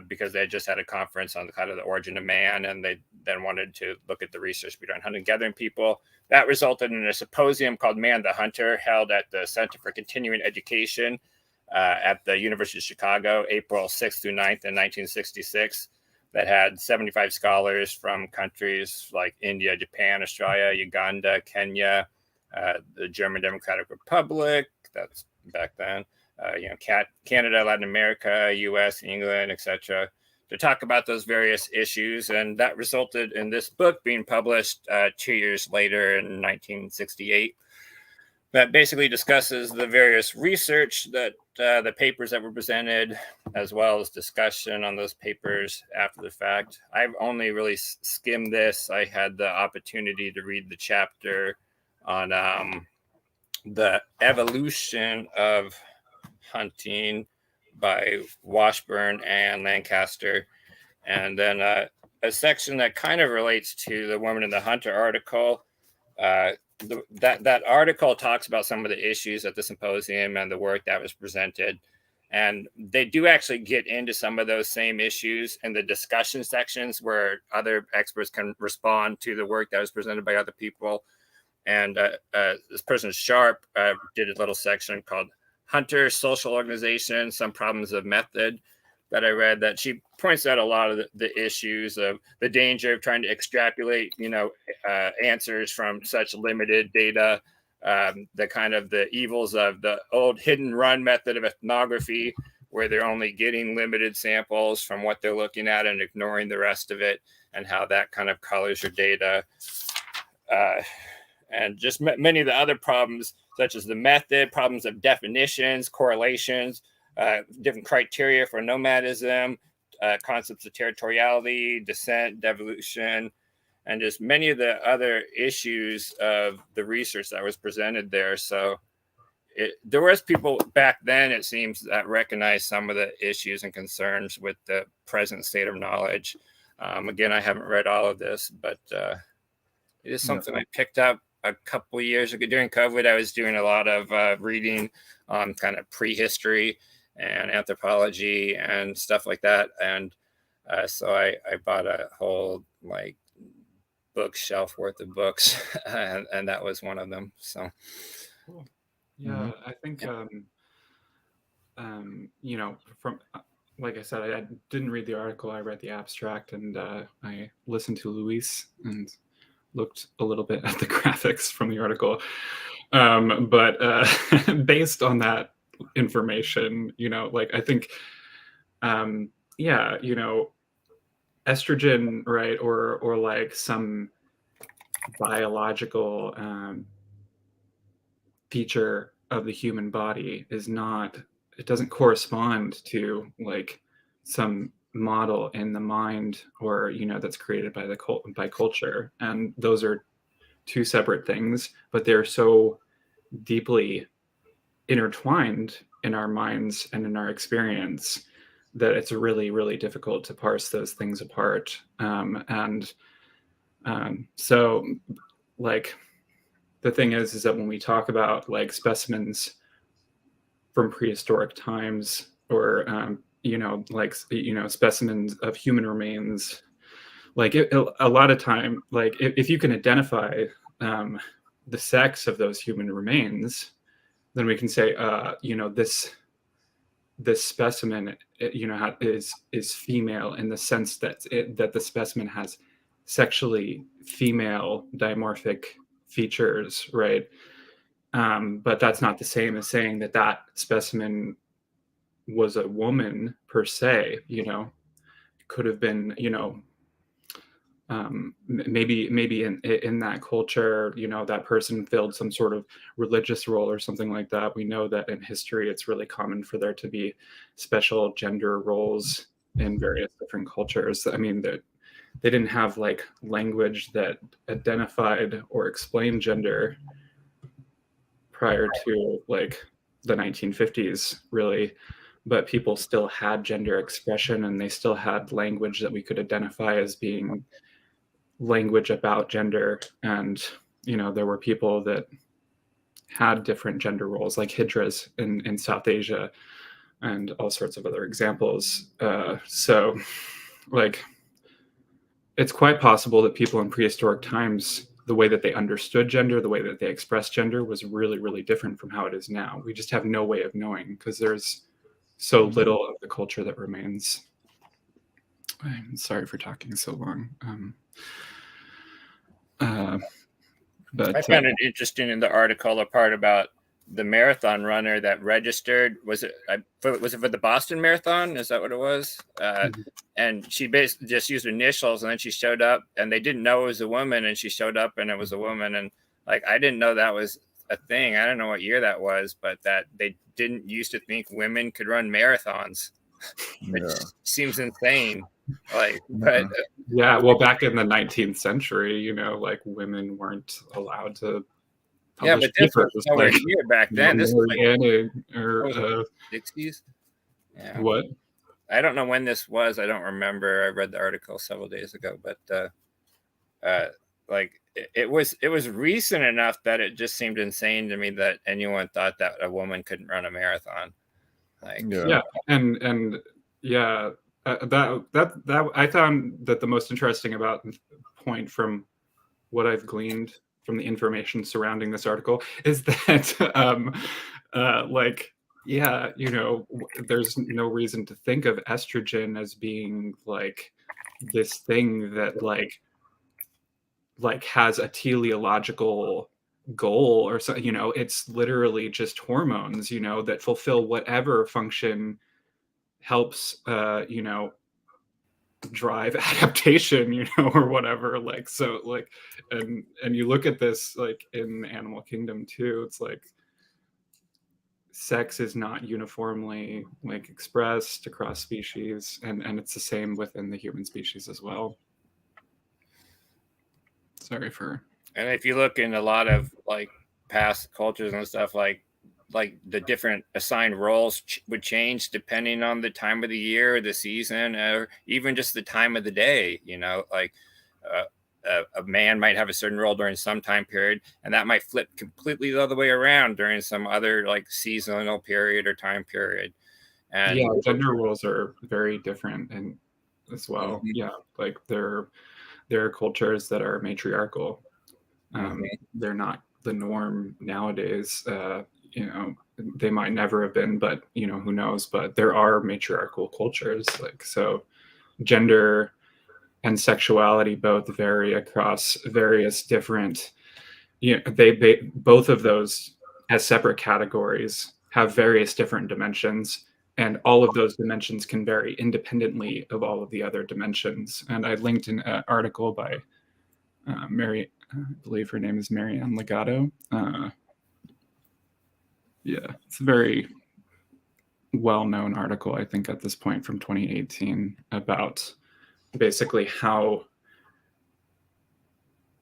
because they just had a conference on the kind of the origin of man, and they then wanted to look at the research behind hunting and gathering people. That resulted in a symposium called Man the Hunter, held at the Center for Continuing Education at the University of Chicago, April 6th through 9th in 1966, that had 75 scholars from countries like India, Japan, Australia, Uganda, Kenya, the German Democratic Republic, that's back then, Canada, Latin America, US, England, etc., to talk about those various issues. And that resulted in this book being published 2 years later in 1968, that basically discusses the various research that the papers that were presented, as well as discussion on those papers after the fact. I've only really skimmed this. I had the opportunity to read the chapter on the evolution of hunting by Washburn and Lancaster, and then a section that kind of relates to the Woman and the Hunter article. That article talks about some of the issues at the symposium and the work that was presented, and they do actually get into some of those same issues in the discussion sections where other experts can respond to the work that was presented by other people. And this person, Sharp, did a little section called Hunter Social Organization, Some Problems of Method, that I read, that she points out a lot of the issues of the danger of trying to extrapolate, answers from such limited data, the kind of the evils of the old hidden run method of ethnography, where they're only getting limited samples from what they're looking at and ignoring the rest of it, and how that kind of colors your data. And just many of the other problems, such as the method, problems of definitions, correlations, different criteria for nomadism, concepts of territoriality, descent, devolution, and just many of the other issues of the research that was presented there. So there was people back then, it seems, that recognized some of the issues and concerns with the present state of knowledge. Again, I haven't read all of this, but it is something I picked up a couple of years ago. During COVID, I was doing a lot of reading on kind of prehistory and anthropology and stuff like that. And so I bought a whole bookshelf worth of books, and that was one of them. So, cool. Yeah, I think, from, like I said, I didn't read the article. I read the abstract, and I listened to Luis and looked a little bit at the graphics from the article. But based on that information, I think, estrogen, right, or like some biological feature of the human body is not, it doesn't correspond to like some model in the mind, or that's created by by culture. And those are two separate things, but they're so deeply intertwined in our minds and in our experience that it's really, really difficult to parse those things apart. So like the thing is that when we talk about like specimens from prehistoric times, or specimens of human remains, like a lot of time, like if you can identify the sex of those human remains, then we can say this specimen is female, in the sense that that the specimen has sexually female dimorphic features, right? But that's not the same as saying that that specimen was a woman per se. Could have been, maybe in that culture, that person filled some sort of religious role or something like that. We know that in history, it's really common for there to be special gender roles in various different cultures. I mean, that they didn't have like language that identified or explained gender prior to like the 1950s, really. But people still had gender expression, and they still had language that we could identify as being language about gender. And there were people that had different gender roles, like hijras in South Asia, and all sorts of other examples. So like it's quite possible that people in prehistoric times, the way that they understood gender, the way that they expressed gender, was really, really different from how it is now. We just have no way of knowing, because there's so little of the culture that remains. I'm sorry for talking so long. But I found it interesting in the article, a part about the marathon runner that registered. Was it for the Boston Marathon? Is that what it was? And she basically just used initials, and then she showed up, and they didn't know it was a woman, and she showed up, and it was a woman. And like, I didn't know that was a thing. I don't know what year that was, but that they didn't used to think women could run marathons. It seems insane. Like, but yeah, well, back in the 19th century, like women weren't allowed to publish but this was nowhere like, near back then. This was like or 60s. Yeah. What? I don't know when this was. I don't remember. I read the article several days ago, but like it was recent enough that it just seemed insane to me that anyone thought that a woman couldn't run a marathon. Like, yeah, and yeah, that I found that the most interesting about point from what I've gleaned from the information surrounding this article is that like, yeah, there's no reason to think of estrogen as being like this thing that like has a teleological goal or so. It's literally just hormones, that fulfill whatever function helps drive adaptation, or whatever. Like, so like, and you look at this like in the animal kingdom too. It's like sex is not uniformly like expressed across species, and it's the same within the human species as well. Sorry for. And if you look in a lot of like past cultures and stuff, like the different assigned roles would change depending on the time of the year, the season, or even just the time of the day. Like a man might have a certain role during some time period, and that might flip completely the other way around during some other like seasonal period or time period. And yeah, gender roles are very different, and as well. Mm-hmm. Yeah, like there are cultures that are matriarchal. They're not the norm nowadays. They might never have been, but who knows? But there are matriarchal cultures. Like, so gender and sexuality both vary across various different, they both of those as separate categories have various different dimensions, and all of those dimensions can vary independently of all of the other dimensions. And I linked an article by Mary, I believe her name is Marianne Legato. Yeah, it's a very well-known article, I think, at this point from 2018 about basically how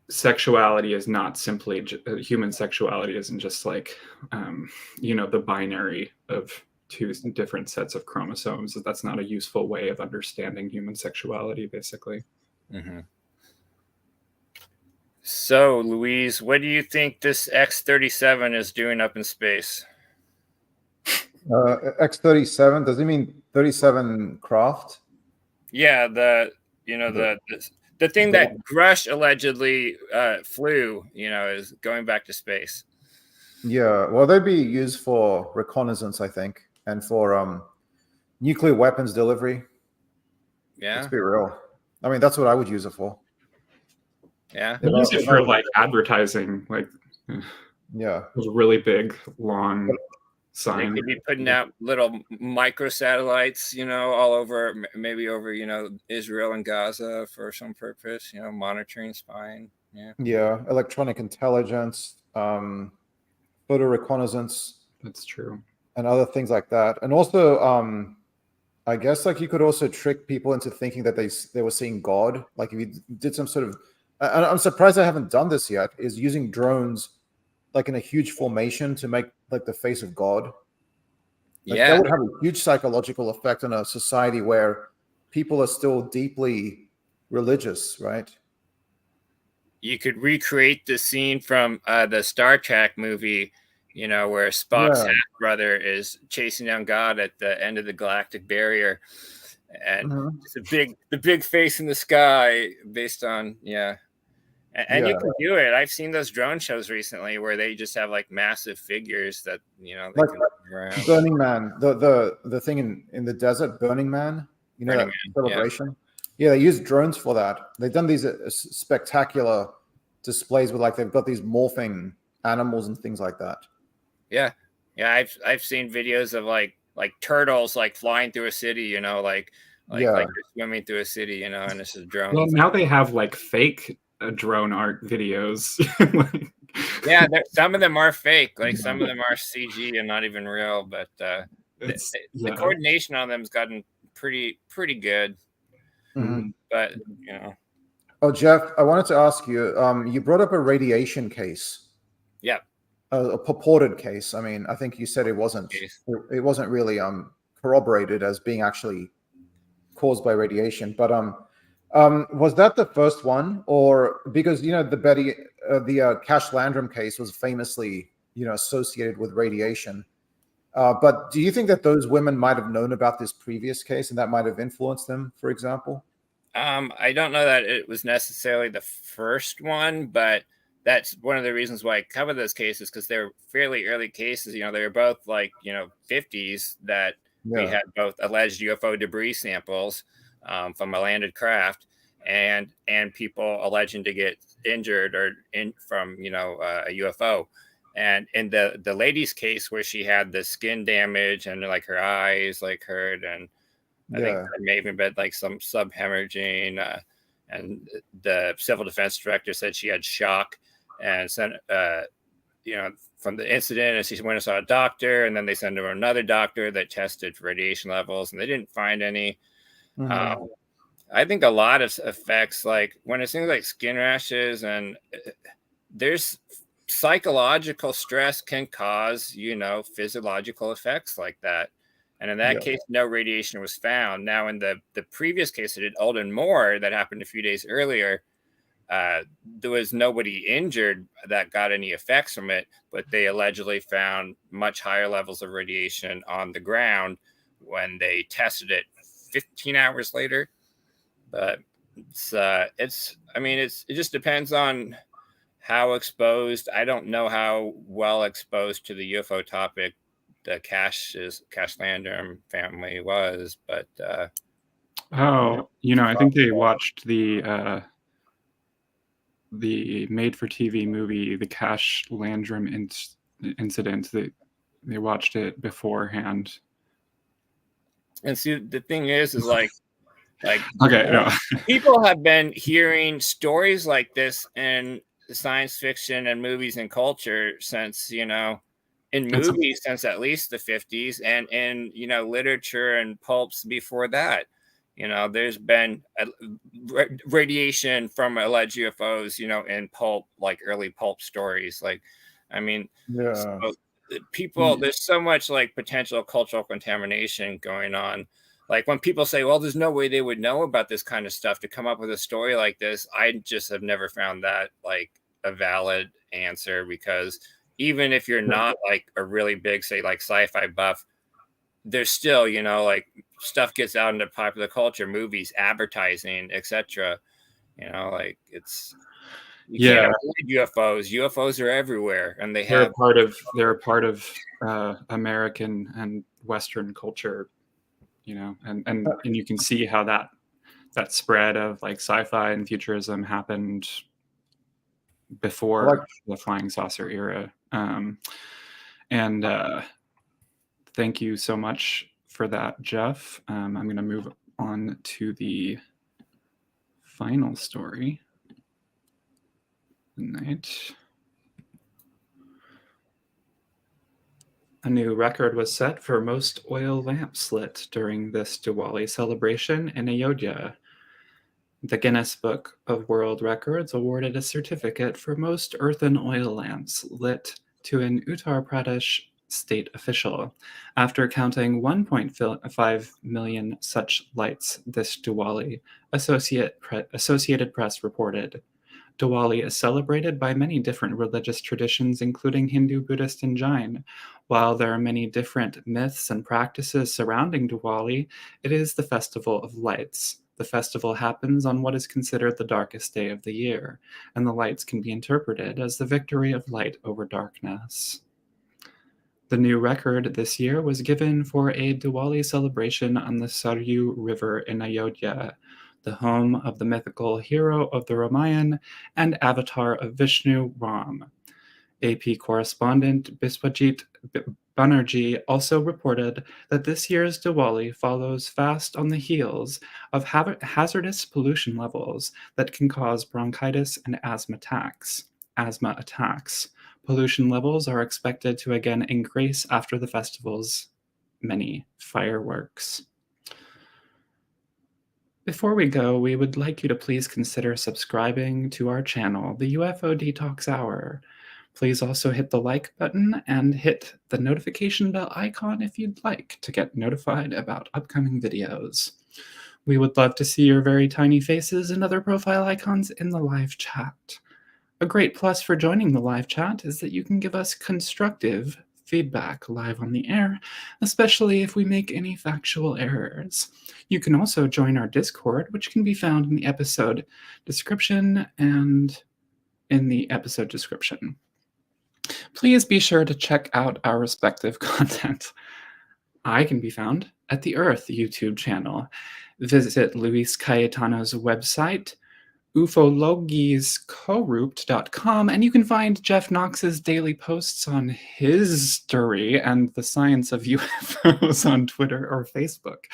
sexuality is not simply human sexuality isn't just like the binary of two different sets of chromosomes. That's not a useful way of understanding human sexuality, basically. Mm-hmm. So, Louise, what do you think this X-37 is doing up in space? X-37, does it mean 37 craft? Yeah, the thing that Grush allegedly flew, is going back to space. Yeah, well, they'd be used for reconnaissance, I think, and for nuclear weapons delivery. Yeah, let's be real. I mean, that's what I would use it for. Yeah, they use it for like advertising, like yeah, those really big, long signs. They could be putting out little microsatellites, all over, maybe over, Israel and Gaza for some purpose, monitoring, spying. Yeah, electronic intelligence, photo reconnaissance. That's true. And other things like that. And also, I guess like you could also trick people into thinking that they were seeing God. Like if you did some sort of, I'm surprised I haven't done this yet, is using drones like in a huge formation to make like the face of God. Like that would have a huge psychological effect on a society where people are still deeply religious, right? You could recreate the scene from the Star Trek movie, where Spock's half brother is chasing down God at the end of the galactic barrier, and the big face in the sky, based on and you can do it. I've seen those drone shows recently where they just have like massive figures that they like can move around. Burning Man, the thing in the desert, Burning Man, Burning that celebration. Yeah, they use drones for that. They've done these spectacular displays with like they've got these morphing animals and things like that. Yeah. I've seen videos of like turtles like flying through a city, like they're swimming through a city, and this is drones. Well, now they have like fake drone art videos. Yeah, some of them are fake. Like some of them are CG and not even real, but the coordination on them has gotten pretty good. Mm-hmm. But Oh, Jeff, I wanted to ask you. You brought up a radiation case. Yeah. A purported case. I mean, I think you said it wasn't. It wasn't really corroborated as being actually caused by radiation. But was that the first one, or because the Cash Landrum case was famously associated with radiation? But do you think that those women might have known about this previous case and that might have influenced them, for example? I don't know that it was necessarily the first one, but that's one of the reasons why I cover those cases, because they're fairly early cases. They were both like 50s that we had both alleged UFO debris samples from a landed craft and people alleging to get injured or from a UFO. And in the lady's case where she had the skin damage and like her eyes like hurt, and I think there may even been like some subhemorrhaging, and the civil defense director said she had shock and sent from the incident, and she went and saw a doctor, and then they sent her another doctor that tested for radiation levels, and they didn't find any. I think a lot of effects, like when it's things like skin rashes, and there's psychological stress can cause physiological effects like that. And in that case, no radiation was found. Now, in the previous case that did Alden Moore that happened a few days earlier, there was nobody injured that got any effects from it, but they allegedly found much higher levels of radiation on the ground when they tested it 15 hours later. But it just depends on how exposed. I don't know how well exposed to the UFO topic the Cash Landrum family was, but I think they watched the made-for-TV movie, the Cash Landrum incident. They watched it beforehand. And see, the thing is like Like, Okay, no. people have been hearing stories like this in science fiction and movies and culture since, in movies since at least the 50s, and in, literature and pulps before that. There's been radiation from alleged UFOs, in pulp, like early pulp stories. Like, I mean, Yeah. so people, there's so much like potential cultural contamination going on. Like when people say, well, there's no way they would know about this kind of stuff to come up with a story like this, I just have never found that like a valid answer, because even if you're not like a really big, say, like sci-fi buff, there's still, like stuff gets out into popular culture, movies, advertising, etc. Like you can't avoid UFOs. UFOs are everywhere, and they're a part of American and Western culture, and you can see how that spread of like sci-fi and futurism happened before the flying saucer era. And thank you so much for that, Jeff. I'm going to move on to the final story tonight. A new record was set for most oil lamps lit during this Diwali celebration in Ayodhya. The Guinness Book of World Records awarded a certificate for most earthen oil lamps lit to an Uttar Pradesh state official, after counting 1.5 million such lights this Diwali, Associated Press reported. Diwali is celebrated by many different religious traditions, including Hindu, Buddhist, and Jain. While there are many different myths and practices surrounding Diwali, it is the festival of lights. The festival happens on what is considered the darkest day of the year, and the lights can be interpreted as the victory of light over darkness. The new record this year was given for a Diwali celebration on the Saryu River in Ayodhya, the home of the mythical hero of the Ramayana and avatar of Vishnu, Ram. AP correspondent Biswajit Banerjee also reported that this year's Diwali follows fast on the heels of hazardous pollution levels that can cause bronchitis and asthma attacks. Pollution levels are expected to again increase after the festival's many fireworks. Before we go, we would like you to please consider subscribing to our channel, the UFO Detox Hour. Please also hit the like button and hit the notification bell icon if you'd like to get notified about upcoming videos. We would love to see your very tiny faces and other profile icons in the live chat. A great plus for joining the live chat is that you can give us constructive feedback live on the air, especially if we make any factual errors. You can also join our Discord, which can be found in the episode description and in the episode description. Please be sure to check out our respective content. I can be found at the Earth YouTube channel. Visit Luis Cayetano's website, ufologiescorrupt.com, and you can find Jeff Knox's daily posts on history and the science of UFOs on Twitter or Facebook.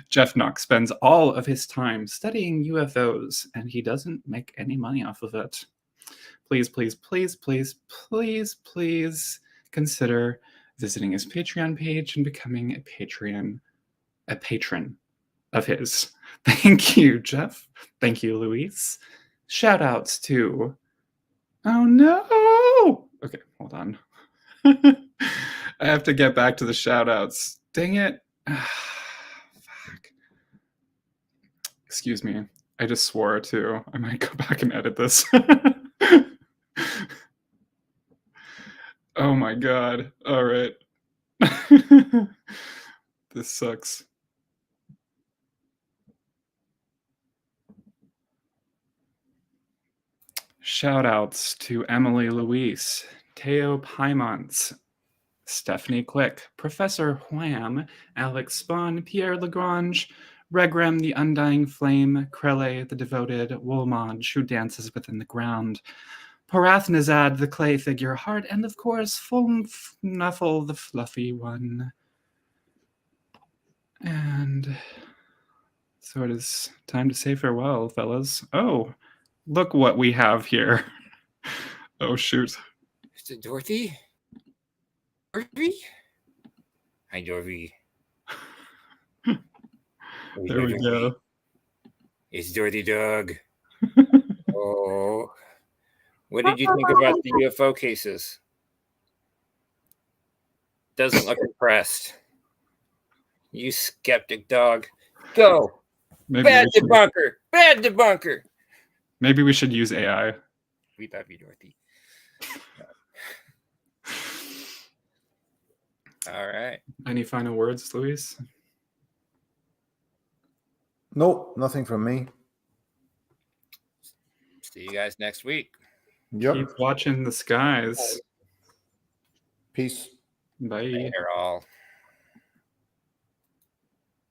Jeff Knox spends all of his time studying UFOs, and he doesn't make any money off of it. Please, please, please, please, please, please consider visiting his Patreon page and becoming a patron of his. Thank you, Jeff. Thank you, Luis. Shout outs to... Oh, no! Okay, hold on. I have to get back to the shout outs. Dang it. Fuck. Excuse me. I just swore, too. I might go back and edit this. Oh my god. All right. This sucks. Shout outs to Emily Louise, Teo Pymons, Stephanie Quick, Professor Wham, Alex Spawn, Pierre Lagrange, Regrem the Undying Flame, Krele the Devoted, Wolmaj who dances within the ground, Parathnazad the clay figure heart, and of course Fnuffle the fluffy one. And So it is time to say farewell, fellas. Oh, look what we have here. Oh, shoot. Is it Dorothy? Dorothy? Hi, Dorothy. There we go. It's Dorothy Dog. Oh. What did you think about the UFO cases? Doesn't look impressed. You skeptic dog. Go. Bad debunker. Bad debunker. Maybe we should use AI. We love you, Dorothy. All right. Any final words, Luis? Nope, nothing from me. See you guys next week. Yep. Keep watching the skies. Peace. Bye. Later, all.